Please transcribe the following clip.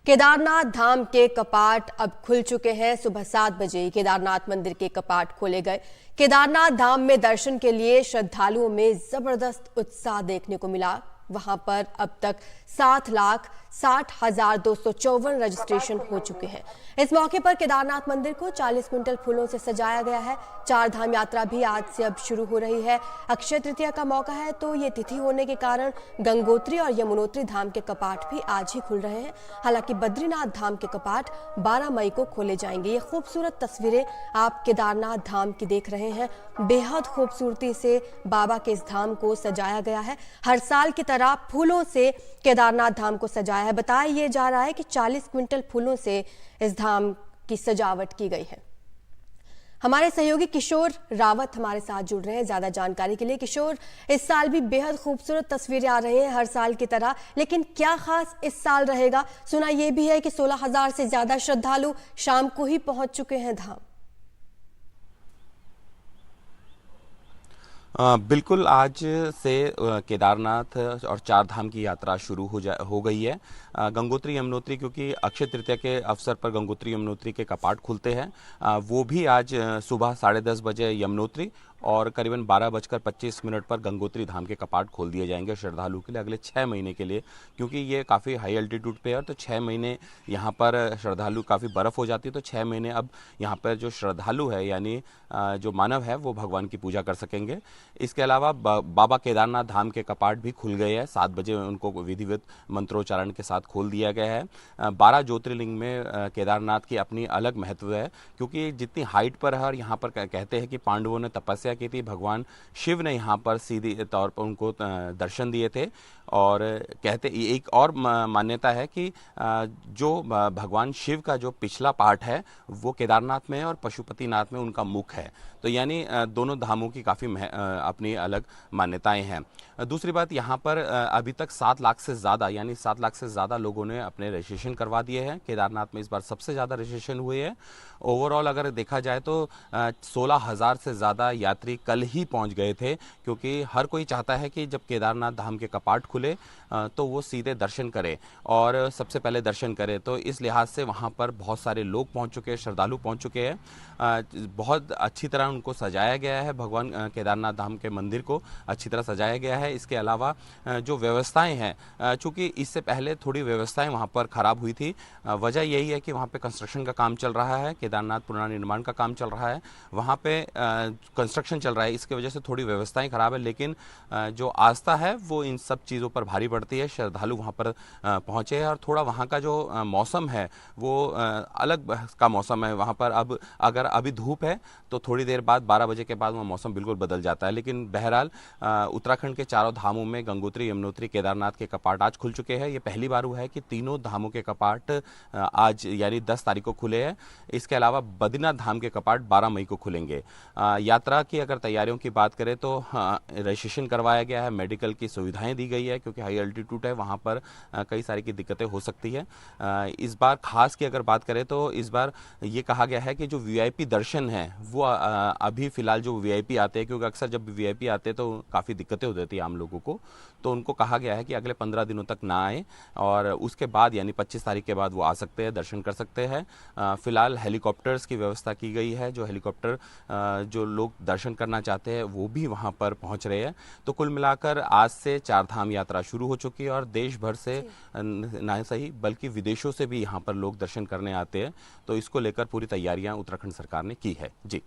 केदारनाथ धाम के कपाट अब खुल चुके हैं। सुबह 7 बजे केदारनाथ मंदिर के कपाट खोले गए। केदारनाथ धाम में दर्शन के लिए श्रद्धालुओं में जबरदस्त उत्साह देखने को मिला। वहां पर अब तक 7,60,254 रजिस्ट्रेशन हो चुके हैं। इस मौके पर केदारनाथ मंदिर को 40 क्विंटल फूलों से सजाया गया है। चार धाम यात्रा भी आज से अब शुरू हो रही है। अक्षय तृतीया का मौका है, तो ये तिथि होने के कारण गंगोत्री और यमुनोत्री धाम के कपाट भी आज ही खुल रहे हैं। हालांकि बद्रीनाथ धाम के कपाट 12 मई को खोले जाएंगे। ये खूबसूरत तस्वीरें आप केदारनाथ धाम की देख रहे हैं। बेहद खूबसूरती से बाबा के इस धाम को सजाया गया है। हर साल की तरह फूलों से केदारनाथ धाम को सजाया है। बताया ये जा रहा है कि 40 क्विंटल फूलों से इस धाम की सजावट की गई है। हमारे सहयोगी किशोर रावत हमारे साथ जुड़ रहे हैं ज्यादा जानकारी के लिए। किशोर, इस साल भी बेहद खूबसूरत तस्वीरें आ रही हैं हर साल की तरह, लेकिन क्या खास इस साल रहेगा? सुना यह भी है कि 16,000 से ज्यादा श्रद्धालु शाम को ही पहुंच चुके हैं धाम। बिल्कुल, आज से केदारनाथ और चार धाम की यात्रा शुरू हो गई है। गंगोत्री यमुनोत्री, क्योंकि अक्षय तृतीया के अवसर पर गंगोत्री यमुनोत्री के कपाट खुलते हैं, वो भी आज सुबह 10:30 बजे यमुनोत्री और करीबन 12:25 पर गंगोत्री धाम के कपाट खोल दिए जाएंगे श्रद्धालु के लिए अगले 6 महीने के लिए। क्योंकि ये काफ़ी हाई एल्टीट्यूड पे है, तो 6 महीने यहाँ पर श्रद्धालु, काफ़ी बर्फ़ हो जाती है, तो 6 महीने अब यहाँ पर जो श्रद्धालु है, यानी जो मानव है, वो भगवान की पूजा कर सकेंगे। इसके अलावा बाबा केदारनाथ धाम के कपाट भी खुल गए हैं। 7 बजे उनको विधिवत मंत्रोच्चारण के साथ खोल दिया गया है। 12 ज्योतिर्लिंग में केदारनाथ की अपनी अलग महत्व है, क्योंकि जितनी हाइट पर है, और यहाँ पर कहते हैं कि पांडवों ने तपस्या की थी, भगवान शिव ने यहाँ पर सीधे तौर पर उनको दर्शन दिए थे। और कहते एक और मान्यता है कि जो भगवान शिव का जो पिछला पार्ट है वो केदारनाथ में है और पशुपतिनाथ में उनका मुख है। तो यानी दोनों धामों की काफ़ी अपनी अलग मान्यताएं हैं। दूसरी बात, यहाँ पर अभी तक 7 लाख से ज़्यादा, यानी 7 लाख से ज़्यादा लोगों ने अपने रजिस्ट्रेशन करवा दिए हैं। केदारनाथ में इस बार सबसे ज़्यादा रजिस्ट्रेशन हुए हैं। ओवरऑल अगर देखा जाए तो 16,000 से ज़्यादा यात्री कल ही पहुँच गए थे, क्योंकि हर कोई चाहता है कि जब केदारनाथ धाम के कपाट खुले तो वो सीधे दर्शन करे और सबसे पहले दर्शन करे। तो इस लिहाज से वहाँ पर बहुत सारे लोग पहुँच चुके हैं, श्रद्धालु पहुँच चुके हैं। बहुत अच्छी तरह उनको सजाया गया है। भगवान केदारनाथ धाम के मंदिर को अच्छी तरह सजाया गया है। इसके अलावा जो व्यवस्थाएं हैं, चूँकि इससे पहले थोड़ी व्यवस्थाएं वहाँ पर ख़राब हुई थी। वजह यही है कि वहाँ पे कंस्ट्रक्शन का काम चल रहा है, केदारनाथ पुनर्निर्माण का काम चल रहा है, वहाँ पे कंस्ट्रक्शन चल रहा है। इसकी वजह से थोड़ी व्यवस्थाएं ख़राब है, लेकिन जो आस्था है वो इन सब चीज़ों पर भारी पड़ती है। श्रद्धालु वहाँ पर पहुँचे हैं और थोड़ा वहाँ का जो मौसम है वो अलग का मौसम है। वहाँ पर अब अगर अभी धूप है तो थोड़ी देर बाद 12 बजे के बाद वहाँ मौसम बिल्कुल बदल जाता है। लेकिन बहरहाल उत्तराखंड के चारों धामों में गंगोत्री, यमुनोत्री, केदारनाथ के कपाट आज खुल चुके हैं। ये पहली बार हुआ है कि तीनों धामों के कपाट आज यानी 10 तारीख को खुले हैं। इसके अलावा बद्रीनाथ धाम के कपाट 12 मई को खुलेंगे। यात्रा की अगर तैयारियों की बात करें तो रजिस्ट्रेशन करवाया गया है, मेडिकल की सुविधाएं दी गई है, क्योंकि हाई अल्टीट्यूड है, वहाँ पर कई सारी की दिक्कतें हो सकती है। इस बार खास की अगर बात करें तो इस बार ये कहा गया है कि जो वीआईपी दर्शन है वो अभी फिलहाल जो वीआईपी आते हैं, क्योंकि अक्सर जब वीआईपी आते हैं तो काफ़ी दिक्कतें हो जाती हैं आम लोगों को, तो उनको कहा गया है कि अगले 15 दिनों तक ना आए और उसके बाद यानी 25 तारीख के बाद वो आ सकते हैं, दर्शन कर सकते हैं। फिलहाल हेलीकॉप्टर्स की व्यवस्था की गई है। जो हेलीकॉप्टर जो लोग दर्शन करना चाहते हैं वो भी वहाँ पर पहुँच रहे हैं। तो कुल मिलाकर आज से चार धाम यात्रा शुरू हो चुकी है और देश भर से ना सही बल्कि विदेशों से भी यहाँ पर लोग दर्शन करने आते हैं। तो इसको लेकर पूरी तैयारियां उत्तराखंड सरकार ने की है। जी।